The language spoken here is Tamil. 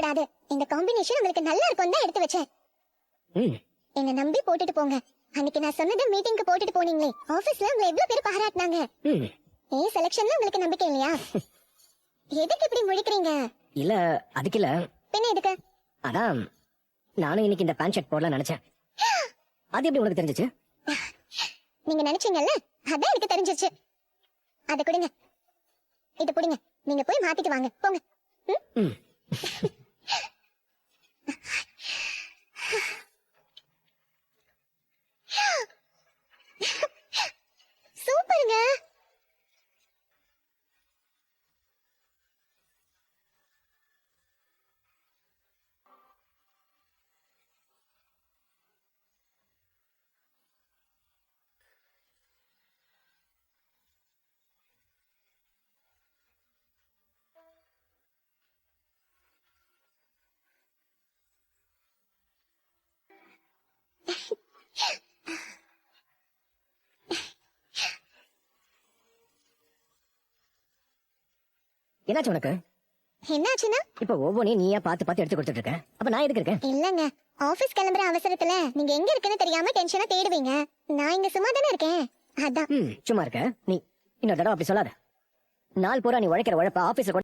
கவலைப்படாது. இந்த காம்பினேஷன் உங்களுக்கு நல்லா இருக்கும் தான் எடுத்து வச்சேன். என்ன நம்பி போட்டுட்டு போங்க. அன்னைக்கு நான் சொன்னது மீட்டிங்க்கு போட்டுட்டு போனீங்களே, ஆபீஸ்ல உங்களை எவ்வளவு பேர் பாராட்டினாங்க. ஏன் செலக்ஷன்ல உங்களுக்கு நம்பிக்கை இல்லையா? எதுக்கு இப்படி முழிக்கிறீங்க? இல்ல அதுக்கு இல்ல. பின்ன எதுக்கு? அதான் நானும் இன்னைக்கு இந்த பேண்ட் ஷர்ட் போடலாம் நினைச்சேன். அது எப்படி உனக்கு தெரிஞ்சிச்சு? நீங்க நினைச்சீங்கல்ல, அதான் எனக்கு தெரிஞ்சிருச்சு. அத கொடுங்க, இத புடிங்க. நீங்க போய் மாத்திட்டு வாங்க போங்க. சூப்பருங்க. என்னாச்சு உனக்கு? என்னாச்சுன்னா? இப்ப ஒவ்வொன்றையும் நீயா பார்த்து பார்த்து எடுத்து கொடுத்துட்டு இருக்க. அப்ப நான் எதுக்கு இருக்கேன்? இல்லங்க, ஆபீஸ் கிளம்புற அவசரத்துல நீங்க எங்க இருக்குன்னு தெரியாம டென்ஷனா தேடுவீங்க. நான் இங்க சும்மா தானே இருக்கேன், அதான். சும்மா இருக்க நீ. இன்னொரு தடவை அப்படி சொல்லாத. நாள் பூரா நீ உழைக்கிற உழைப்ப ஆபீஸ்ல